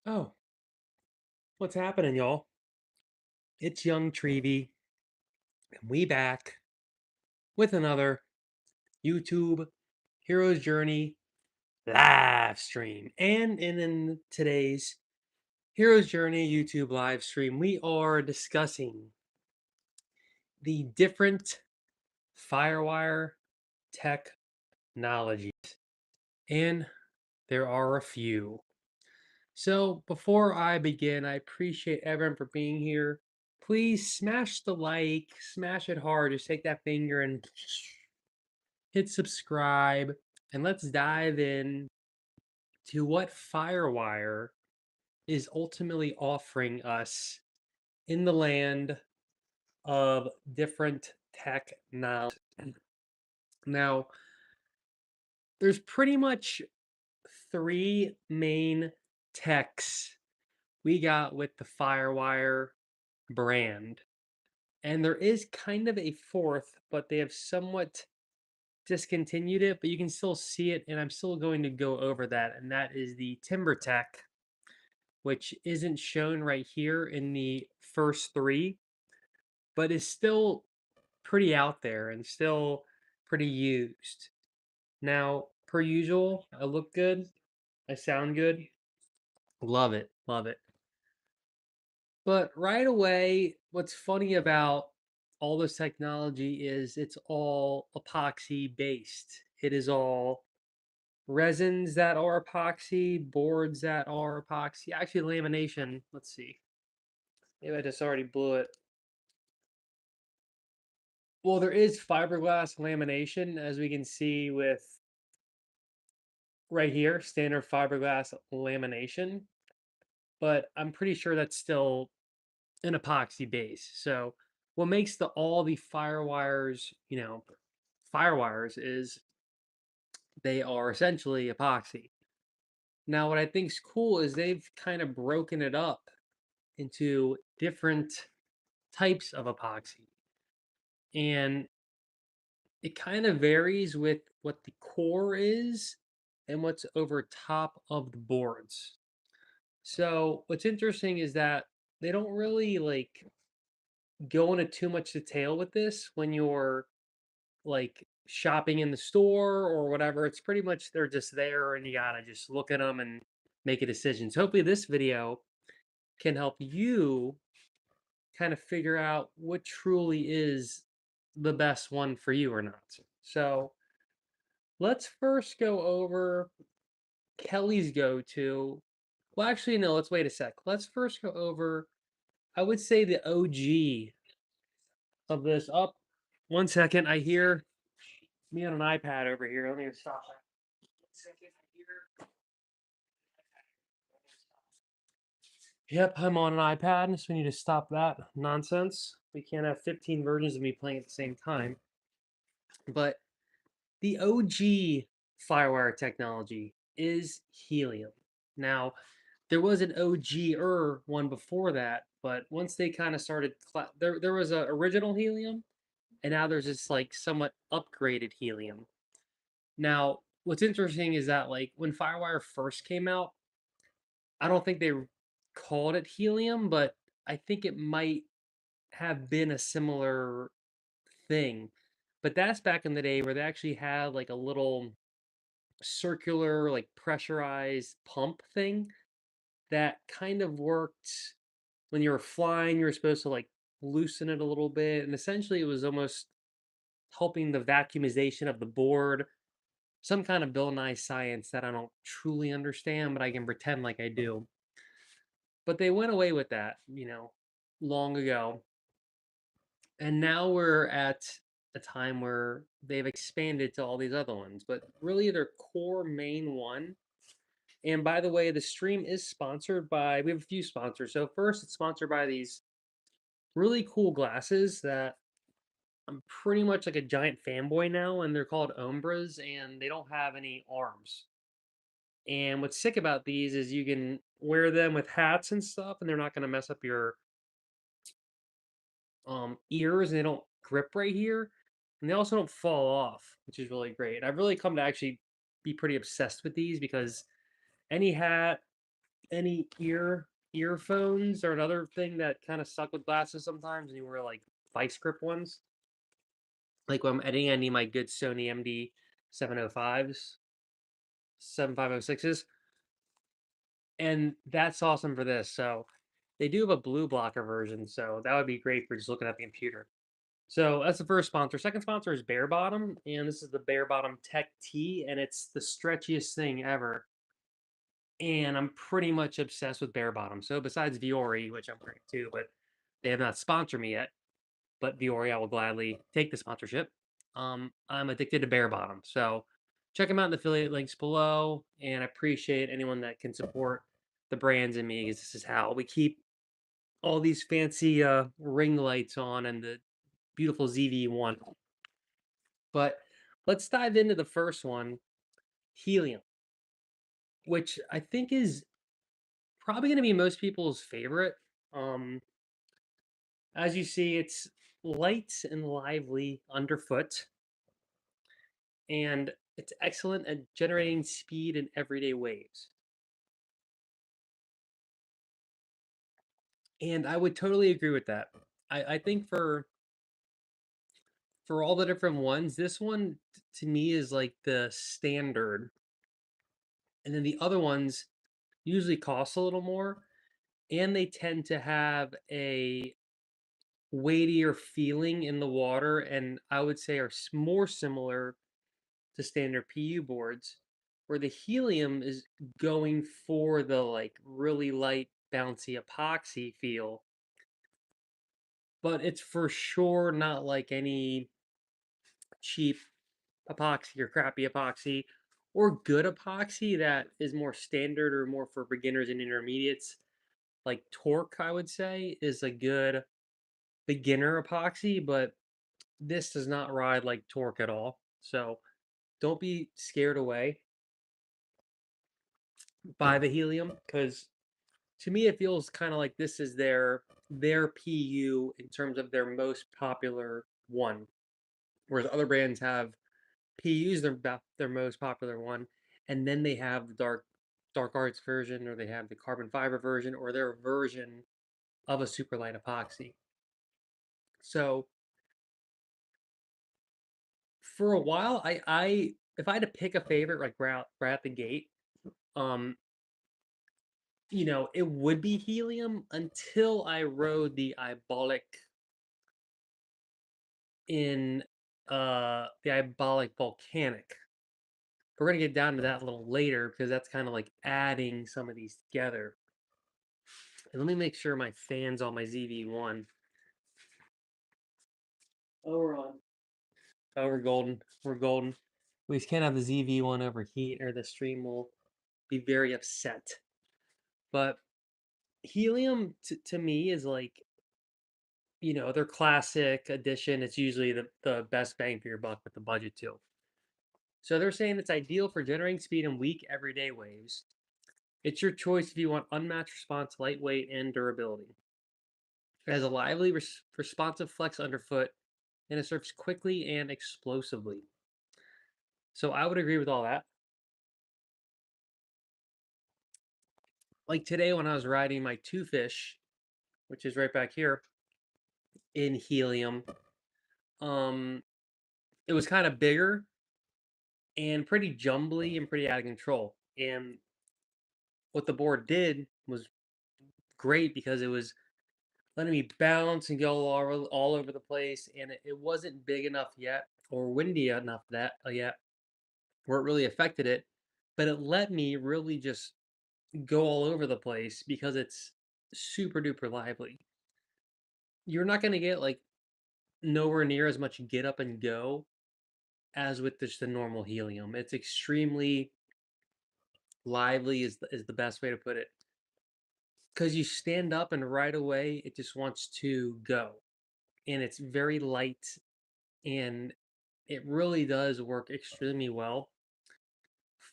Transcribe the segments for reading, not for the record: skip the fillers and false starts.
Oh, what's happening, y'all? It's Young Treevy, and we back with another YouTube Hero's Journey live stream. And in today's Hero's Journey YouTube live stream, we are discussing the different Firewire technologies. And there are a few. So before I begin, I appreciate everyone for being here. Please smash the like, smash it hard. Just take that finger and hit subscribe. And let's dive in to what Firewire is ultimately offering us in the land of different technologies. Now, there's pretty much three main techs we got with the Firewire brand. And there is kind of a fourth, but they have somewhat discontinued it, but you can still see it, and I'm still going to go over that, and that is the Timbertek, which isn't shown right here in the first three, but is still pretty out there and still pretty used. Now, per usual, I look good, I sound good, love it, love it. But right away, what's funny about all this technology is it's all epoxy based. It is all resins that are epoxy, boards that are epoxy. Actually, lamination. Let's see. Maybe I just already blew it. Well, there is fiberglass lamination, as we can see with right here, standard fiberglass lamination. But I'm pretty sure that's still an epoxy base. So what makes all the firewires, firewires is they are essentially epoxy. Now, what I think is cool is they've kind of broken it up into different types of epoxy. And it kind of varies with what the core is and what's over top of the boards. So, what's interesting is that they don't really like go into too much detail with this when you're like shopping in the store or whatever. It's pretty much they're just there and you gotta just look at them and make a decision. So, hopefully, this video can help you kind of figure out what truly is the best one for you or not. So let's first go over Kelly's go to. Well, actually, no, let's wait a sec. Let's first go over, I would say, the OG of this. Up, 1 second. I hear me on an iPad over here. Let me stop that. 1 second. I hear. Yep, I'm on an iPad, so we need to stop that nonsense. We can't have 15 versions of me playing at the same time. But the OG Firewire technology is Helium. Now, there was an OG-er one before that, but once they kind of started, there was a original Helium, and now there's this like somewhat upgraded Helium. Now, what's interesting is that like when Firewire first came out, I don't think they called it Helium, but I think it might have been a similar thing. But that's back in the day where they actually had like a little circular, like pressurized pump thing that kind of worked when you were flying. You were supposed to like loosen it a little bit, and essentially it was almost helping the vacuumization of the board. Some kind of Bill Nye science that I don't truly understand, but I can pretend like I do. But they went away with that, long ago. And now we're at a time where they've expanded to all these other ones. But really, their core main one. And by the way, the stream is sponsored by, we have a few sponsors. So, first, it's sponsored by these really cool glasses that I'm pretty much like a giant fanboy now. And they're called Ombras, and they don't have any arms. And what's sick about these is you can wear them with hats and stuff, and they're not going to mess up your ears, and they don't grip right here. And they also don't fall off, which is really great. I've really come to actually be pretty obsessed with these because any hat, any earphones are another thing that kind of suck with glasses sometimes, and you wear like vice grip ones. Like when I'm editing, I need my good Sony MD 705s, 7506s, and that's awesome for this. So they do have a blue blocker version, so that would be great for just looking at the computer. So that's the first sponsor. Second sponsor is Bare Bottom, and this is the Bare Bottom Tech Tee, and it's the stretchiest thing ever. And I'm pretty much obsessed with Bare Bottom. So besides Viore, which I'm wearing too, but they have not sponsored me yet, but Viore, I will gladly take the sponsorship. I'm addicted to Bare Bottom. So check them out in the affiliate links below, and I appreciate anyone that can support the brands and me, because this is how we keep all these fancy ring lights on and the beautiful ZV-1. But let's dive into the first one, Helium, which I think is probably going to be most people's favorite. Um, as you see, it's light and lively underfoot, and it's excellent at generating speed in everyday waves. And I would totally agree with that. I think for all the different ones, this one to me is like the standard, and then the other ones usually cost a little more, and they tend to have a weightier feeling in the water, and I would say are more similar to standard PU boards, where the Helium is going for the like really light, bouncy epoxy feel, but it's for sure not like any cheap epoxy or crappy epoxy or good epoxy that is more standard or more for beginners and intermediates. Like Torque, I would say, is a good beginner epoxy, but this does not ride like Torque at all. So don't be scared away by the Helium, because to me it feels kind of like this is their PU in terms of their most popular one, whereas other brands have PUs their most popular one, and then they have the dark arts version, or they have the carbon fiber version, or their version of a super light epoxy. So for a while, I if I had to pick a favorite like right at the gate, um, it would be Helium until I rode the I-Bolic in the I-Bolic Volcanic. We're gonna get down to that a little later because that's kind of like adding some of these together. And let me make sure my fan's on my ZV-1. Oh, we're on. Oh, we're golden. We're golden. We just can't have the ZV-1 overheat or the stream will be very upset. But Helium to me is like, their classic edition. It's usually the best bang for your buck with the budget too. So they're saying it's ideal for generating speed in weak everyday waves. It's your choice if you want unmatched response, lightweight, and durability. It has a lively, responsive flex underfoot, and it surfs quickly and explosively. So I would agree with all that. Like today when I was riding my two fish, which is right back here in Helium, um, it was kind of bigger and pretty jumbly and pretty out of control. And what the board did was great because it was letting me bounce and go all over the place, and it wasn't big enough yet or windy enough that yet where it really affected it, but it let me really just go all over the place because it's super duper lively. You're not going to get like nowhere near as much get up and go as with just the normal Helium. It's extremely lively is the best way to put it, because you stand up and right away it just wants to go, and it's very light, and it really does work extremely well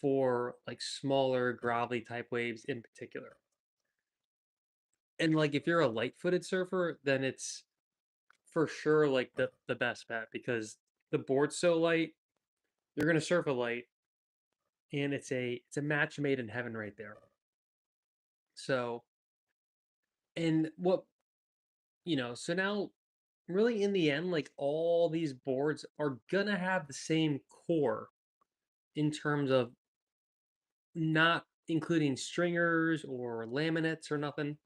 for like smaller gravelly type waves in particular. And like if you're a light-footed surfer, then it's for sure like the best bet, because the board's so light, you're gonna surf a light, and it's a match made in heaven right there. So, and what, so now really in the end, like all these boards are gonna have the same core in terms of not including stringers or laminates or nothing.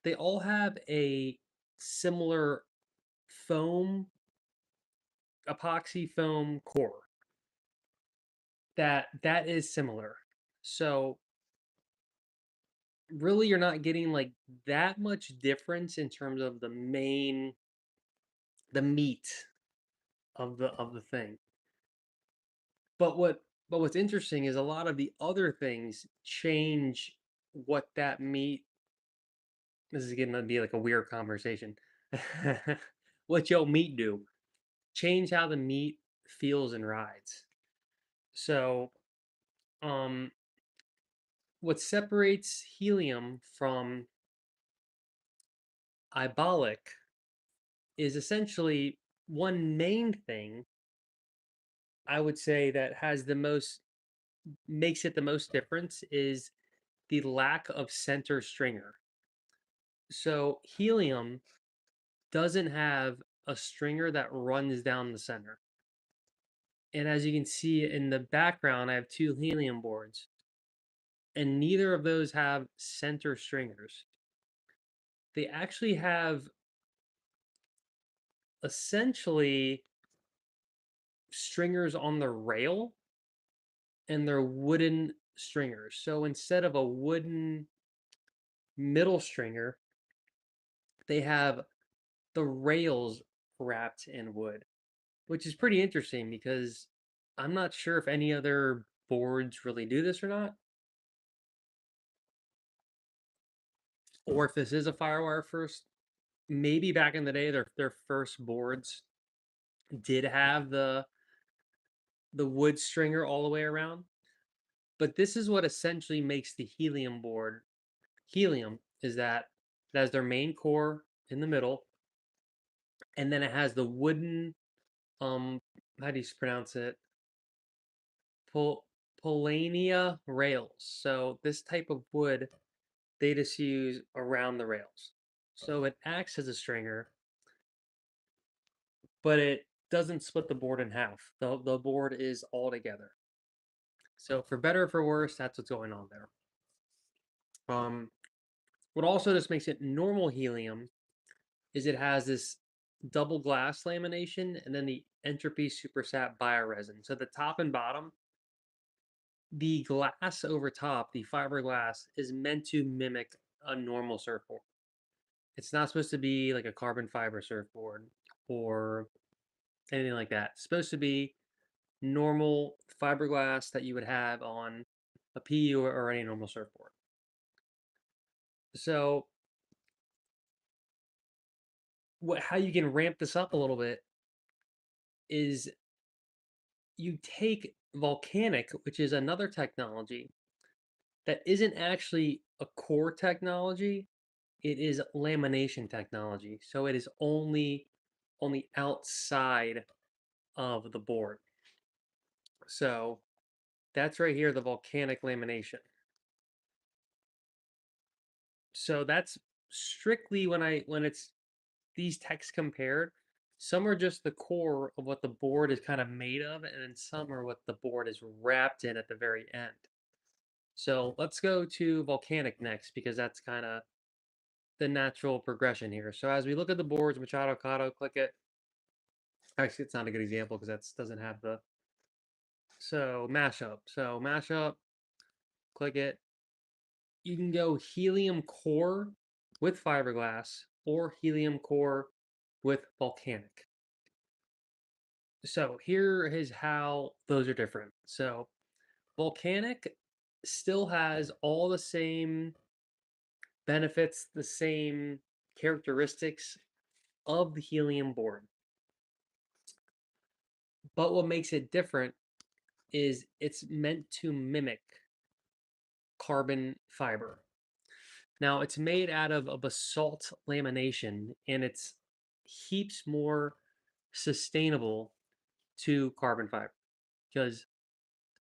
They all have a similar foam, epoxy foam core that is similar. So really you're not getting like that much difference in terms of the meat of the thing. But what's interesting is a lot of the other things change what that meat. This is gonna be like a weird conversation. What your meat do? Change how the meat feels and rides. So, um, what separates helium from I-Bolic is essentially one main thing I would say that has the most makes it the most difference is the lack of center stringer. So helium doesn't have a stringer that runs down the center. And as you can see in the background, I have two helium boards, and neither of those have center stringers. They actually have essentially stringers on the rail, and they're wooden stringers. So instead of a wooden middle stringer, they have the rails wrapped in wood, which is pretty interesting because I'm not sure if any other boards really do this or not, or if this is a Firewire first. Maybe back in the day, their first boards did have the wood stringer all the way around. But this is what essentially makes the helium board helium is that it has their main core in the middle, and then it has the wooden how do you pronounce it? Pol Polania rails. So this type of wood they just use around the rails. So it acts as a stringer, but it doesn't split the board in half. The board is all together. So for better or for worse, that's what's going on there. What also just makes it normal helium is it has this double glass lamination and then the entropy supersat bioresin. So the top and bottom, the glass over top, the fiberglass, is meant to mimic a normal surfboard. It's not supposed to be like a carbon fiber surfboard or anything like that. It's supposed to be normal fiberglass that you would have on a PU or any normal surfboard. So how you can ramp this up a little bit is you take Volcanic, which is another technology that isn't actually a core technology, it is lamination technology. So it is only on the outside of the board. So that's right here, the Volcanic lamination. So that's strictly when it's these techs compared, some are just the core of what the board is kind of made of, and then some are what the board is wrapped in at the very end. So let's go to Volcanic next because that's kind of the natural progression here. So as we look at the boards, Machado, Cotto, click it. Actually, it's not a good example because that doesn't have the. So mashup. So mashup, click it. You can go helium core with fiberglass or helium core with volcanic. So here is how those are different. So volcanic still has all the same benefits, the same characteristics of the helium board. But what makes it different is it's meant to mimic carbon fiber. Now it's made out of a basalt lamination and it's heaps more sustainable to carbon fiber because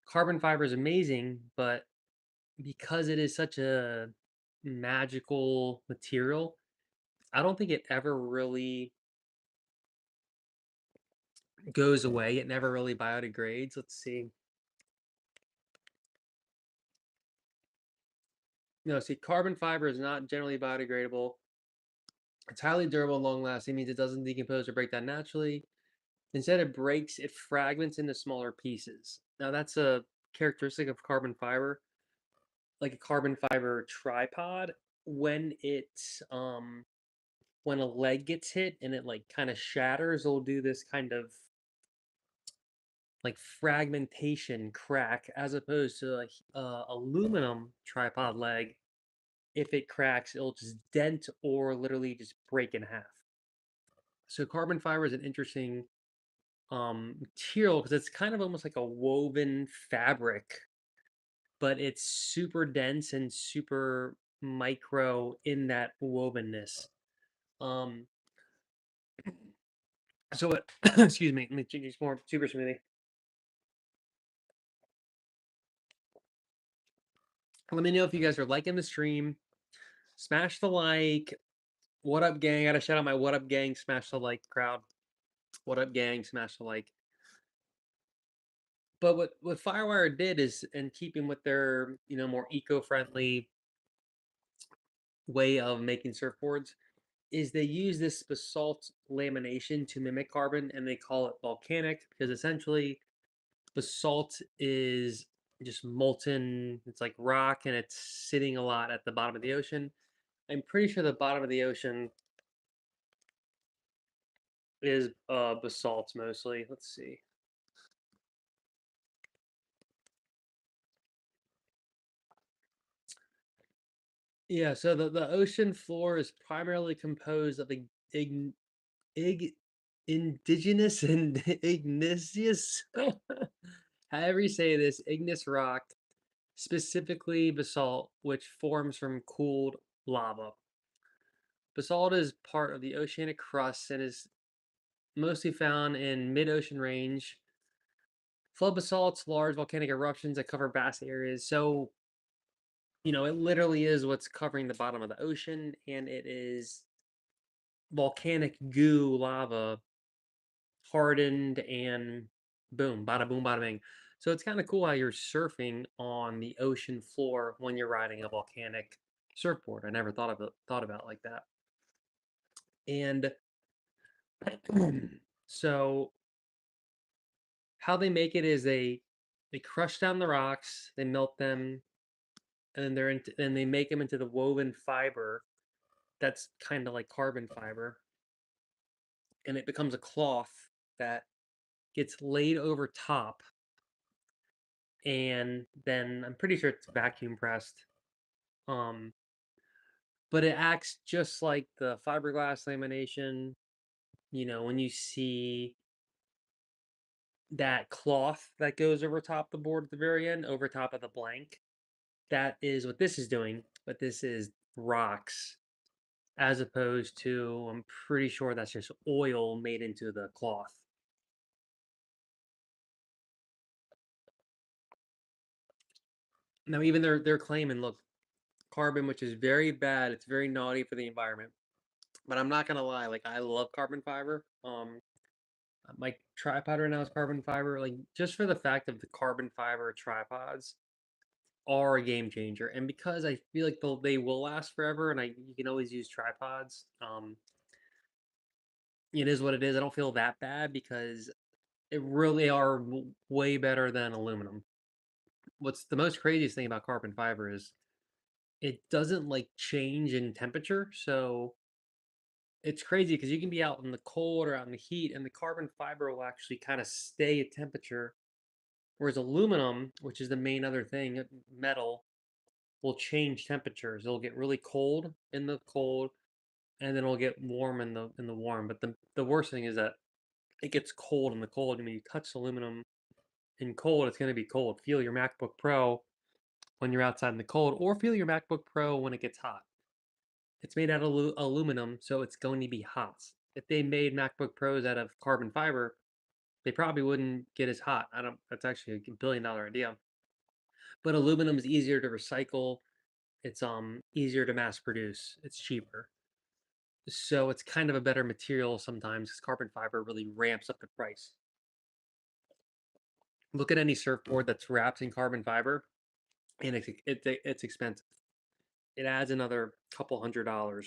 carbon fiber is amazing, but because it is such a magical material. I don't think it ever really goes away. It never really biodegrades. Let's see. No, see, carbon fiber is not generally biodegradable. It's highly durable and long lasting, means it doesn't decompose or break down naturally. Instead, it breaks, it fragments into smaller pieces. Now, that's a characteristic of carbon fiber. Like a carbon fiber tripod, when when a leg gets hit and it like kind of shatters, it'll do this kind of like fragmentation crack, as opposed to like aluminum tripod leg. If it cracks, it'll just dent or literally just break in half. So carbon fiber is an interesting material because it's kind of almost like a woven fabric, but it's super dense and super micro in that wovenness. Um, so it, excuse me, let me drink some more super smoothie. Let me know if you guys are liking the stream. Smash the like. What up, gang? I gotta shout out my what up, gang. Smash the like crowd. What up, gang? Smash the like. But what Firewire did is, in keeping with their more eco-friendly way of making surfboards, is they use this basalt lamination to mimic carbon, and they call it volcanic because essentially basalt is just molten. It's like rock, and it's sitting a lot at the bottom of the ocean. I'm pretty sure the bottom of the ocean is basalt mostly. Let's see. Yeah, so the ocean floor is primarily composed of ig, indigenous and igneous, however you say this, igneous rock, specifically basalt, which forms from cooled lava. Basalt is part of the oceanic crust and is mostly found in mid-ocean range. Flood basalts, large volcanic eruptions that cover vast areas. So, it literally is what's covering the bottom of the ocean, and it is volcanic goo lava hardened and boom, bada boom, bada bing. So it's kind of cool how you're surfing on the ocean floor when you're riding a volcanic surfboard. I never thought about it like that. And so how they make it is they crush down the rocks, they melt them, and then they make them into the woven fiber that's kind of like carbon fiber, and it becomes a cloth that gets laid over top, and then I'm pretty sure it's vacuum pressed. Um, but it acts just like the fiberglass lamination. When you see that cloth that goes over top the board at the very end, over top of the blank, that is what this is doing. But this is rocks, as opposed to, I'm pretty sure that's just oil made into the cloth. Now, even they're claiming, look, carbon, which is very bad. It's very naughty for the environment. But I'm not gonna lie, like I love carbon fiber. My tripod right now is carbon fiber. Like just for the fact of the carbon fiber tripods are a game changer, and because I feel like they will last forever, and you can always use tripods. It is what it is. I don't feel that bad because it really are way better than aluminum. What's the most craziest thing about carbon fiber is it doesn't like change in temperature, so it's crazy because you can be out in the cold or out in the heat, and the carbon fiber will actually kind of stay at temperature. Whereas aluminum, which is the main other thing, metal, will change temperatures. It'll get really cold in the cold, and then it'll get warm in the warm. But the worst thing is that it gets cold in the cold. I mean, you touch aluminum in cold, it's going to be cold. Feel your MacBook Pro when you're outside in the cold, or feel your MacBook Pro when it gets hot. It's made out of aluminum, so it's going to be hot. If they made MacBook Pros out of carbon fiber, they probably wouldn't get as hot. I don't. That's actually a $1 billion idea. But aluminum is easier to recycle. It's easier to mass produce. It's cheaper. So it's kind of a better material sometimes because carbon fiber really ramps up the price. Look at any surfboard that's wrapped in carbon fiber, and it's expensive. It adds another couple $100.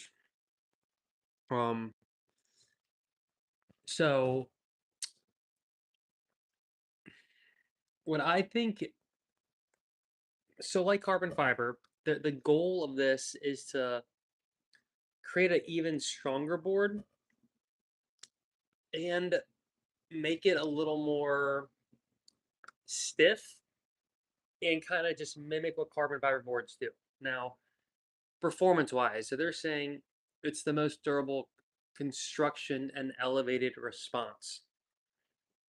Um, so what I think, so like carbon fiber, the goal of this is to create an even stronger board and make it a little more stiff and kind of just mimic what carbon fiber boards do. Now, performance wise, so they're saying it's the most durable construction and elevated response.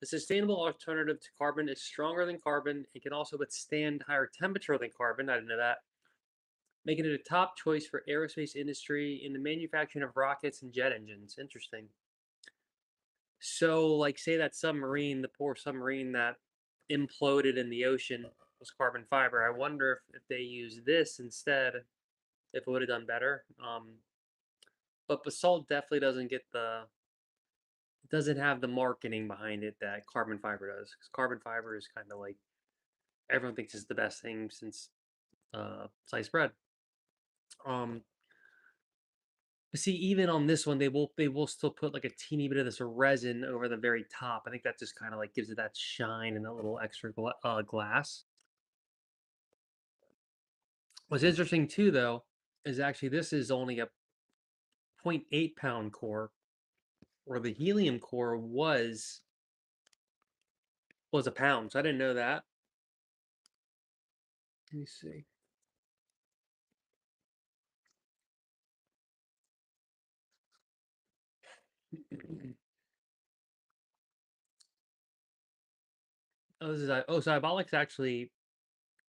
The sustainable alternative to carbon is stronger than carbon. It can also withstand higher temperature than carbon. I didn't know that. Making it a top choice for aerospace industry in the manufacturing of rockets and jet engines. Interesting. So, like, say that submarine, the poor submarine that imploded in the ocean was carbon fiber. I wonder if they use this instead, if it would have done better. But basalt definitely doesn't have the marketing behind it that carbon fiber does. Because carbon fiber is kind of like everyone thinks is the best thing since sliced bread. Um, but see, even on this one, they will still put like a teeny bit of this resin over the very top. I think that just kind of like gives it that shine and that little extra glass. What's interesting too, though, is actually this is only a 0.8 pound core, where the helium core was a pound. So I didn't know that. Let me see. Oh, so I-Bolic's actually.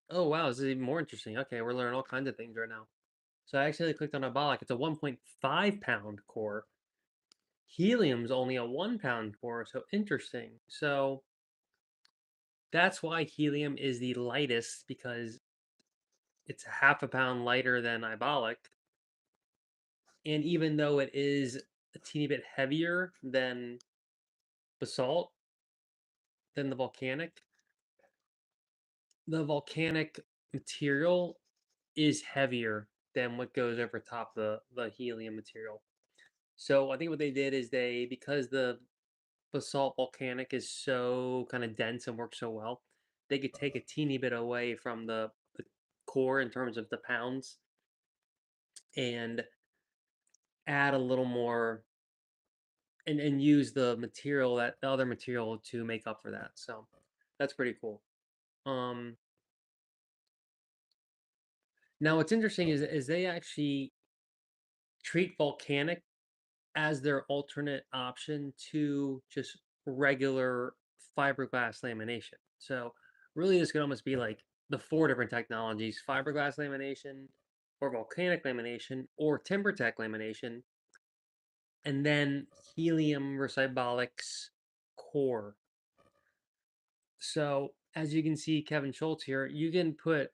Oh wow, this is even more interesting. Okay, we're learning all kinds of things right now. So I actually clicked on I-Bolic. It's a 1.5 pound core. Helium's only a 1 pound core, so interesting. So that's why helium is the lightest because it's half a pound lighter than I-Bolic. And even though it is a teeny bit heavier than basalt, than the volcanic material is heavier than what goes over top the helium material. So I think what they did is because the basalt volcanic is so kind of dense and works so well, they could take a teeny bit away from the core in terms of the pounds and add a little more and use the other material to make up for that. So that's pretty cool. Um, Now what's interesting is they actually treat volcanic as their alternate option to just regular fiberglass lamination. So really this could almost be like the four different technologies: fiberglass lamination, or volcanic lamination, or Timbertek lamination, and then helium recybolic's core. So as you can see, Kevin Schultz here, you can put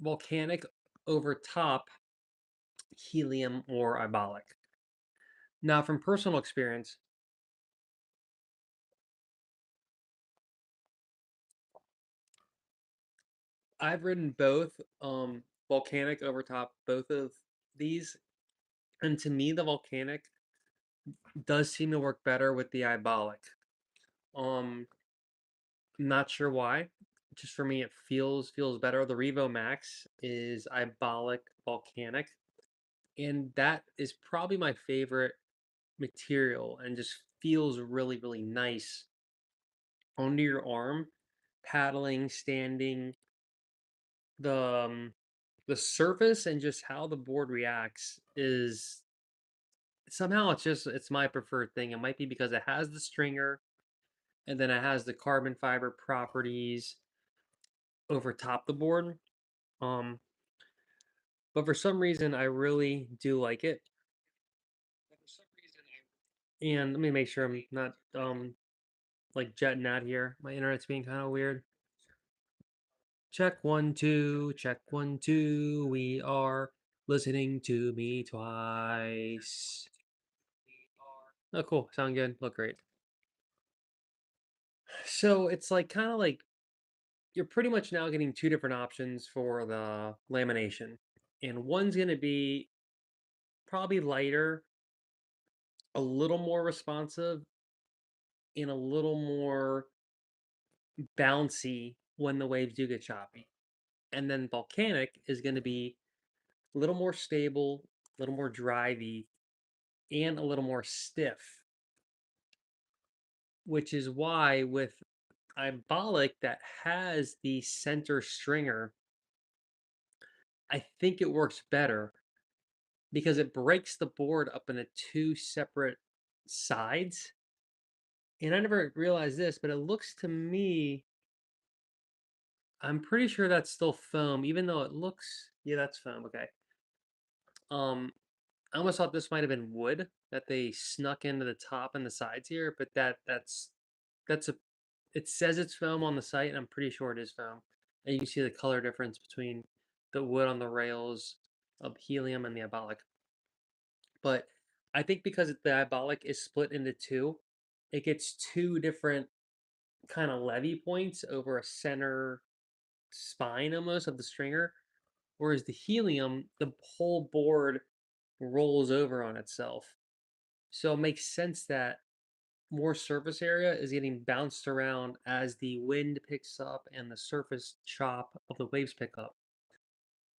volcanic over top helium or I-Bolic. Now, from personal experience, I've ridden both volcanic over top both of these, and to me, the volcanic does seem to work better with the I-Bolic. Not sure why. Just for me, it feels better. The Revo Max is I-Bolic volcanic, and that is probably my favorite material, and just feels really nice under your arm, paddling, standing. The surface and just how the board reacts is somehow it's my preferred thing. It might be because it has the stringer and then it has the carbon fiber properties over top the board. Um, but for some reason I really do like it. And let me make sure I'm not like jetting out here. My internet's being kind of weird. Check 1 2, check 1 2. We are listening to me twice. Oh, cool. Sound good. Look great. So it's like kind of like you're pretty much now getting two different options for the lamination. And one's going to be probably lighter, a little more responsive, and a little more bouncy when the waves do get choppy. And then Volcanic is going to be a little more stable, a little more drivey, and a little more stiff, which is why with I-Bolic that has the center stringer, I think it works better because it breaks the board up into two separate sides. And I never realized this, but it looks to me, I'm pretty sure that's still foam, even though it looks, yeah, that's foam. Okay. Um, I almost thought this might have been wood that they snuck into the top and the sides here, but that's a it says it's foam on the site, and I'm pretty sure it is foam. And you can see the color difference between the wood on the rails of Helium and the I-Bolic. But I think because the I-Bolic is split into two, it gets two different kind of levy points over a center spine almost of the stringer. Whereas the Helium, the whole board rolls over on itself. So it makes sense that more surface area is getting bounced around as the wind picks up and the surface chop of the waves pick up,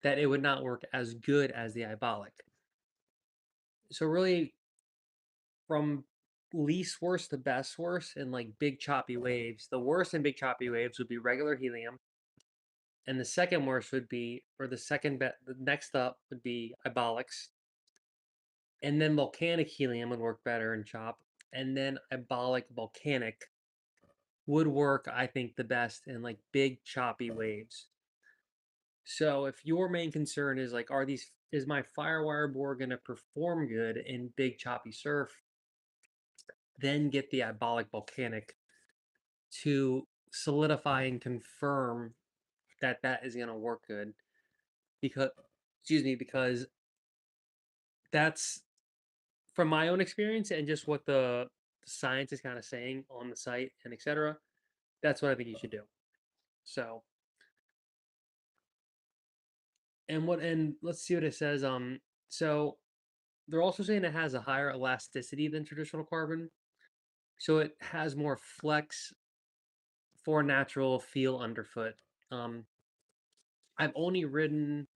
that it would not work as good as the I-Bolic. So really, from least worst to best worst in like big choppy waves, the worst in big choppy waves would be regular Helium, and the second worst would be, or the next up would be I-Bolics, and then Volcanic Helium would work better in chop, and then I-Bolic Volcanic would work, I think, the best in like big choppy waves. So if your main concern is like, is my Firewire board going to perform good in big choppy surf, then get the I-Bolic Volcanic to solidify and confirm that that is going to work good. Because, excuse me, because that's from my own experience and just what the science is kind of saying on the site and etc. That's what I think you should do. So, and let's see what it says. So they're also saying it has a higher elasticity than traditional carbon, so it has more flex for natural feel underfoot. Um, I've only ridden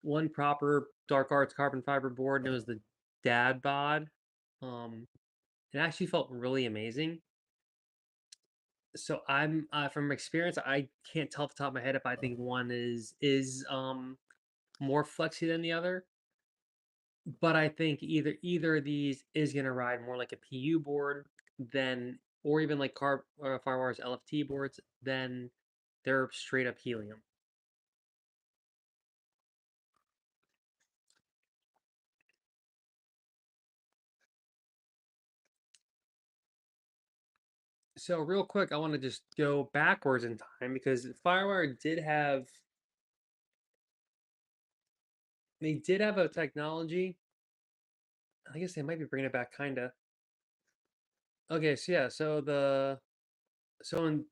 one proper dark arts carbon fiber board, and it was the Dad Bod. Um, it actually felt really amazing. So I'm from experience, I can't tell off the top of my head if I think one is more flexy than the other. But I think either of these is gonna ride more like a PU board than, or even like Firewire's LFT boards than their straight up Helium. So real quick, I want to just go backwards in time because Firewire did have a technology. I guess they might be bringing it back, kinda. Okay, so yeah, so in,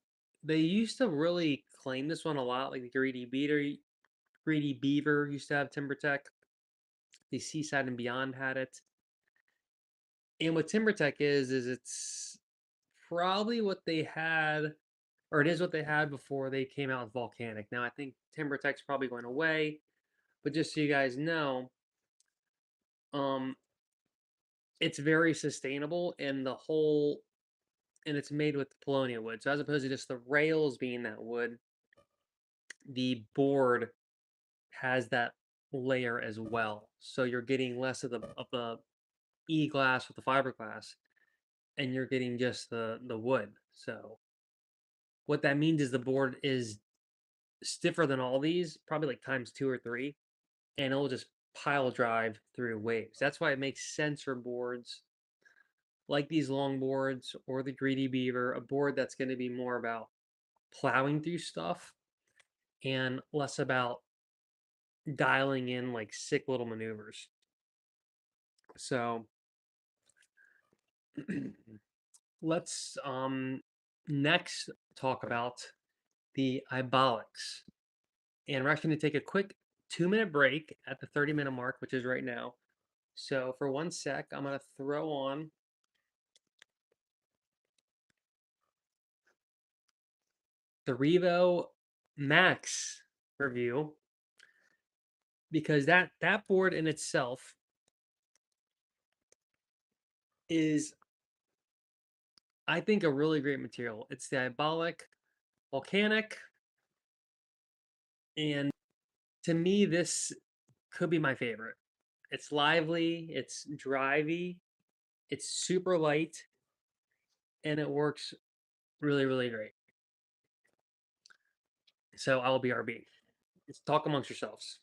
they used to really claim this one a lot, like the Greedy Beaver used to have Timbertek. The Seaside and Beyond had it. And what Timbertek is it's probably what they had, or it is what they had before they came out with Volcanic. Now I think Timbertek's probably going away, but just so you guys know, um, it's very sustainable and and it's made with Paulownia wood. So as opposed to just the rails being that wood, the board has that layer as well. So you're getting less of the e-glass with the fiberglass, and you're getting just the wood. So what that means is the board is stiffer than all these, probably like times two or three, and it'll just pile drive through waves. That's why it makes sense for boards like these long boards or the Greedy Beaver, a board that's going to be more about plowing through stuff and less about dialing in like sick little maneuvers. So let's next talk about the I-Bolics. And we're actually going to take a quick 2-minute break at the 30-minute mark, which is right now. So for 1 sec, I'm going to throw on the Revo Max review, because that board in itself is, I think, a really great material. It's the I-Bolic Volcanic, and to me, this could be my favorite. It's lively, it's drivey, it's super light, and it works really, really great. So I will be RB. Let's talk amongst yourselves.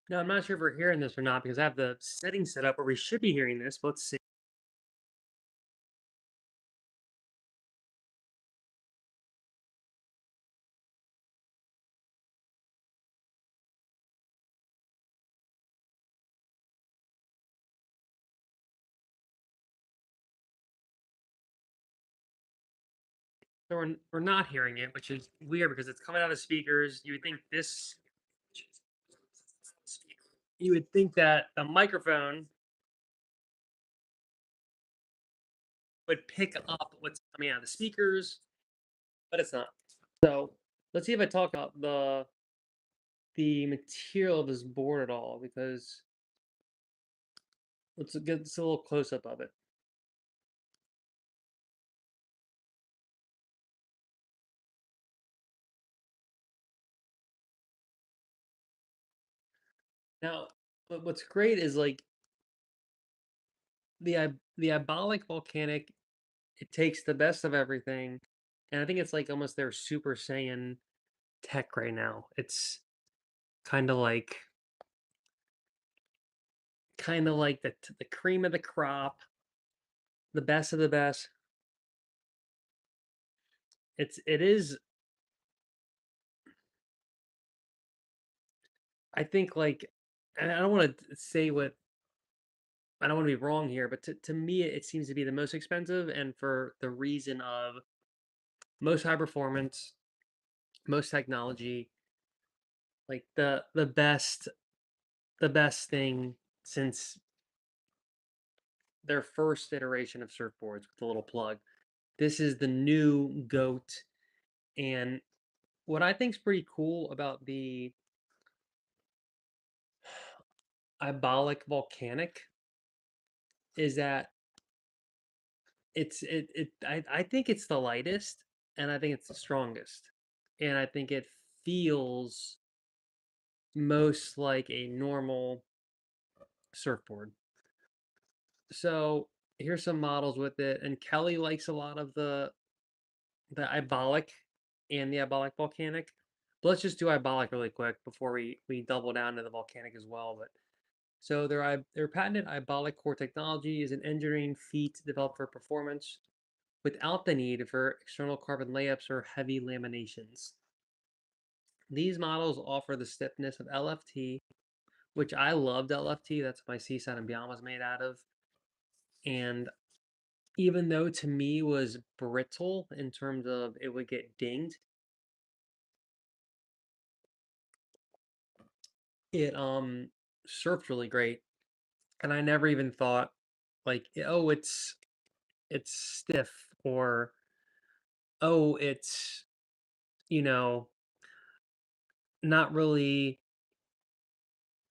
Now, I'm not sure if we're hearing this or not because I have the settings set up where we should be hearing this, but let's see. So we're not hearing it, which is weird because it's coming out of speakers. You would think this, you would think that the microphone would pick up what's coming out of the speakers, but it's not. So let's see if I talk about the material of this board at all, because let's get a little close up of it. Now, what's great is like the I-Bolic Volcanic. It takes the best of everything, and I think it's like almost their Super Saiyan tech right now. It's kind of like the cream of the crop, the best of the best. It is. I think like, and I don't want to say what, I don't want to be wrong here, but to me it seems to be the most expensive, and for the reason of most high performance, most technology, like the best thing since their first iteration of surfboards with the little plug. This is the new goat, and what I think is pretty cool about the I-Bolic Volcanic is that I think it's the lightest, and I think it's the strongest, and I think it feels most like a normal surfboard. So here's some models with it, and Kelly likes a lot of the I-Bolic and the I-Bolic Volcanic. But let's just do I-Bolic really quick before we double down to the Volcanic as well. But so their patented I-Bolic core technology is an engineering feat developed for performance without the need for external carbon layups or heavy laminations. These models offer the stiffness of LFT, which I loved LFT. That's what my Seaside and Beyond was made out of. And even though to me was brittle in terms of it would get dinged, it surfed really great. And I never even thought like, oh, it's stiff, or oh, it's, you know, not really,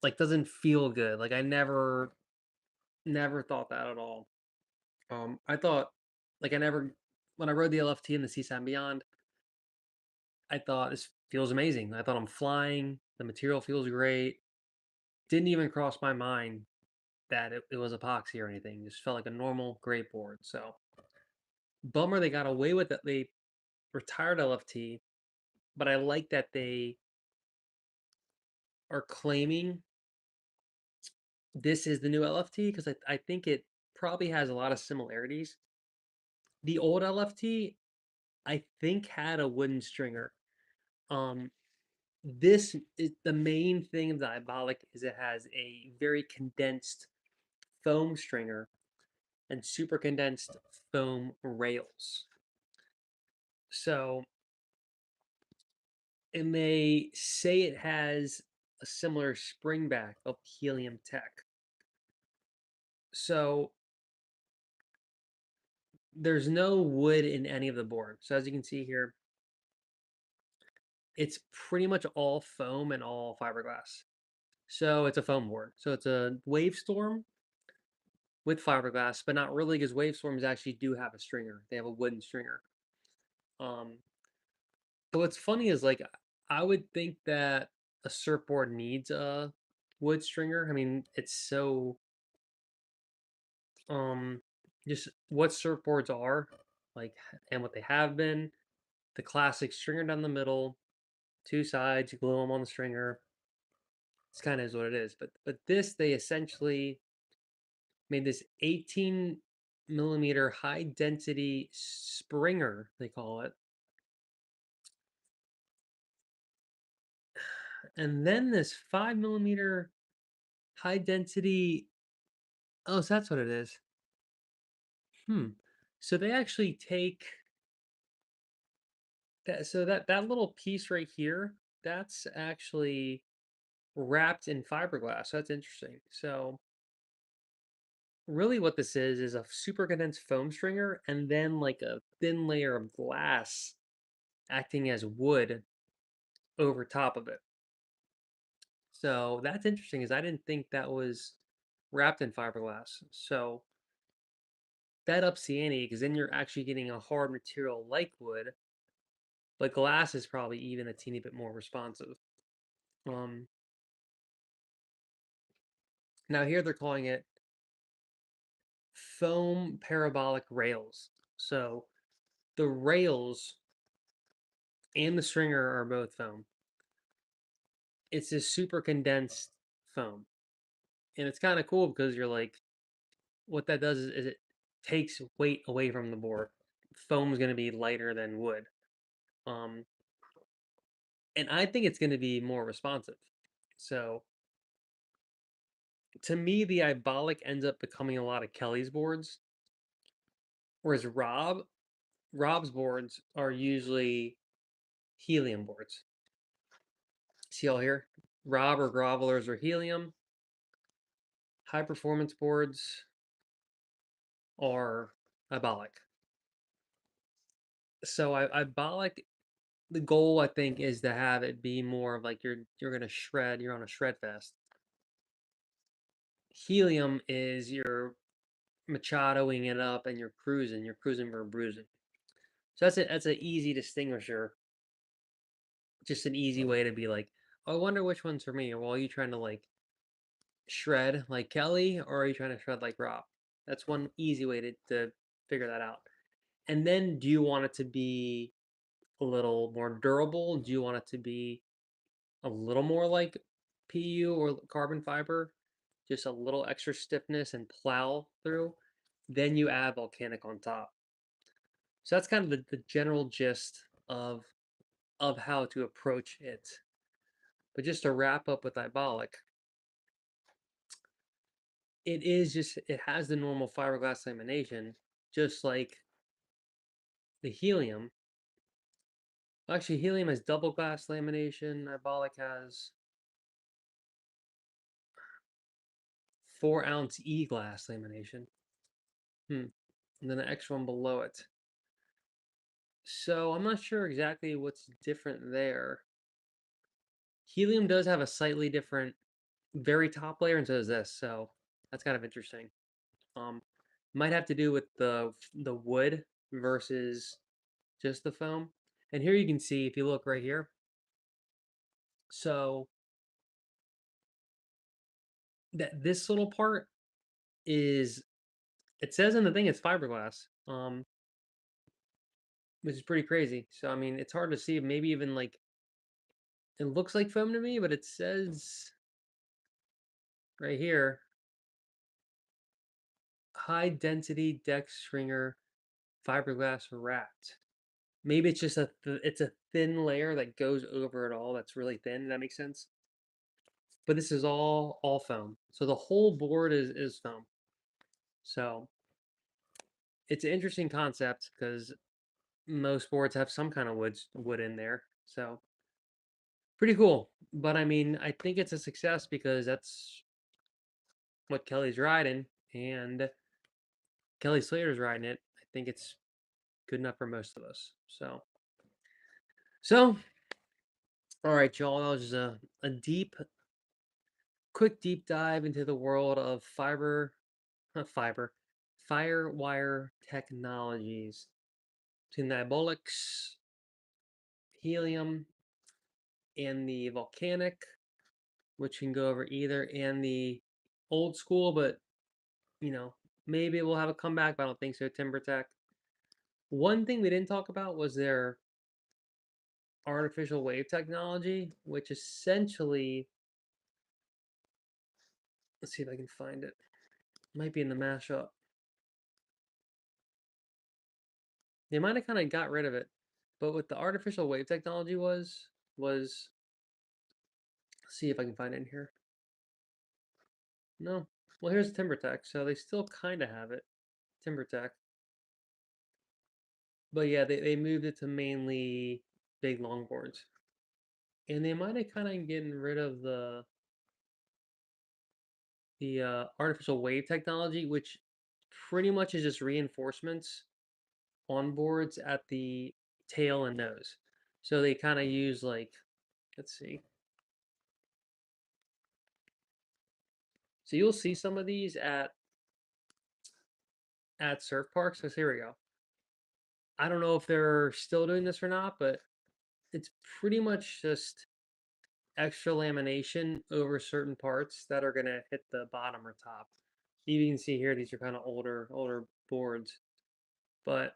like, doesn't feel good. Like, I never thought that at all. I thought, like, I never, when I rode the LFT and the Seaside and Beyond, I thought this feels amazing. I thought I'm flying. The material feels great. Didn't even cross my mind that it was epoxy or anything. Just felt like a normal great board. So bummer they got away with it. They retired LFT, but I like that they are claiming this is the new LFT because I think it probably has a lot of similarities. The old LFT, I think, had a wooden stringer. Um, this is the main thing of the I-Bolic is it has a very condensed foam stringer and super condensed foam rails. So, and they say it has a similar spring back of Helium Tech. So there's no wood in any of the board. So as you can see here, it's pretty much all foam and all fiberglass. So it's a foam board. So it's a wave storm with fiberglass, but not really because wave storms actually do have a stringer. They have a wooden stringer. Um, but what's funny is like I would think that a surfboard needs a wood stringer. I mean, it's so um just what surfboards are like and what they have been. The classic stringer down the middle, two sides, you glue them on the stringer. It's kind of is what it is. But this they essentially made this 18 millimeter high density springer, they call it. And then this 5 millimeter high density. Oh, so that's what it is. Hmm. So they actually take that. So that little piece right here, that's actually wrapped in fiberglass. So that's interesting. So really what this is a super condensed foam stringer and then like a thin layer of glass acting as wood over top of it. So that's interesting, is I didn't think that was wrapped in fiberglass. So that ups the ante because then you're actually getting a hard material like wood, but glass is probably even a teeny bit more responsive. Um, Now here they're calling it foam parabolic rails. So the rails and the stringer are both foam. It's this super condensed foam. And it's kind of cool because you're like, what that does is it takes weight away from the board. Foam is going to be lighter than wood. Um, and I think it's going to be more responsive. So to me, the I-Bolic ends up becoming a lot of Kelly's boards, whereas Rob's boards are usually Helium boards. See all here? Rob or Grovelers are Helium. High performance boards are I-Bolic. So I-Bolic, the goal I think is to have it be more of like you're gonna shred, you're on a shred fest. Helium is you're machadoing it up and you're cruising for bruising. So that's an easy distinguisher, just an easy way to be like, oh, I wonder which one's for me. Or well, are you trying to like shred like Kelly, or are you trying to shred like Rob? That's one easy way to figure that out. And then do you want it to be a little more durable? Do you want it to be a little more like PU or carbon fiber? Just a little extra stiffness and plow through. Then you add volcanic on top. So that's kind of the general gist of how to approach it. But just to wrap up with I-Bolic, it is just it has the normal fiberglass lamination, just like the Helium. Actually, Helium has double glass lamination. I-Bolic has 4-ounce E-glass lamination. And then the extra one below it. So I'm not sure exactly what's different there. Helium does have a slightly different very top layer, and so does this. So that's kind of interesting. Might have to do with the wood versus just the foam. And here you can see, if you look right here, so that this little part is, it says in the thing it's fiberglass, which is pretty crazy. So I mean, it's hard to see. Maybe even like it looks like foam to me, but it says right here, high density deck stringer fiberglass wrapped. Maybe it's just it's a thin layer that goes over it all. That's really thin. Does that make sense? But this is all foam. So the whole board is foam. So it's an interesting concept because most boards have some kind of wood in there. So pretty cool. But I mean, I think it's a success because that's what Kelly's riding, and Kelly Slater's riding it. I think it's good enough for most of us. So all right, y'all. That was just a quick deep dive into the world of Firewire technologies, between the I-Bolics, Helium, and the Volcanic, which can go over either, and the old school, but you know, maybe we'll have a comeback, but I don't think so. Timbertek. One thing we didn't talk about was their artificial wave technology, which essentially, let's see if I can find it. Might be in the mashup. They might have kind of got rid of it, but what the artificial wave technology was, let's see if I can find it in here. No. Well, here's Timbertek, so they still kind of have it. Timbertek. But yeah, they moved it to mainly big longboards. And they might have kind of getting rid of the artificial wave technology, which pretty much is just reinforcements on boards at the tail and nose. So they kind of use like, let's see. So you'll see some of these at surf parks. So here we go. I don't know if they're still doing this or not, but it's pretty much just extra lamination over certain parts that are going to hit the bottom or top. You can see here, these are kind of older boards, but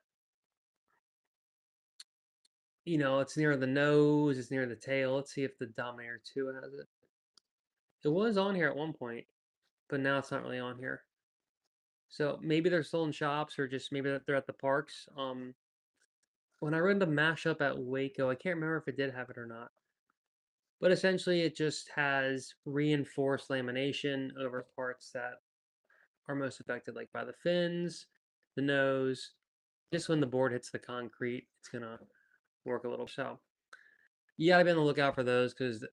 you know, it's near the nose, it's near the tail. Let's see if the Dominator 2 has it. It was on here at one point, but now it's not really on here. So maybe they're still in shops, or just maybe they're at the parks. When I read the mashup at Waco, I can't remember if it did have it or not. But essentially, it just has reinforced lamination over parts that are most affected, like by the fins, the nose. Just when the board hits the concrete, it's gonna work a little. So you gotta be on the lookout for those, because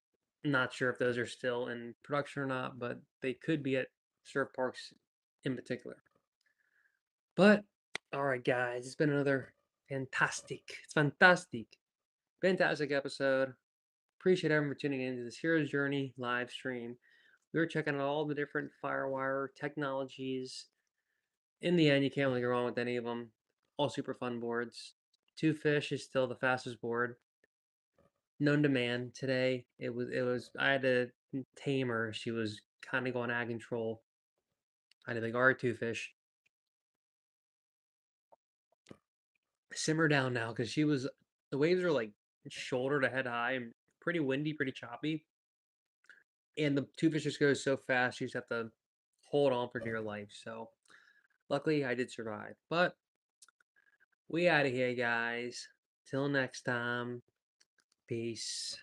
I'm not sure if those are still in production or not, but they could be at surf parks in particular. But all right, guys, it's been another fantastic episode. Appreciate everyone for tuning in to this Hero's Journey live stream. We were checking out all the different Firewire technologies. In the end, you can't really go wrong with any of them. All super fun boards. Two Fish is still the fastest board known to man today. It was I had to tame her. She was kind of going out of control. I had to like, all right, Two Fish, simmer down now, because the waves are like shoulder to head high and pretty windy, pretty choppy. And the Two Fish just goes so fast, you just have to hold on for dear life. So luckily I did survive. But we out of here, guys. Till next time. Peace.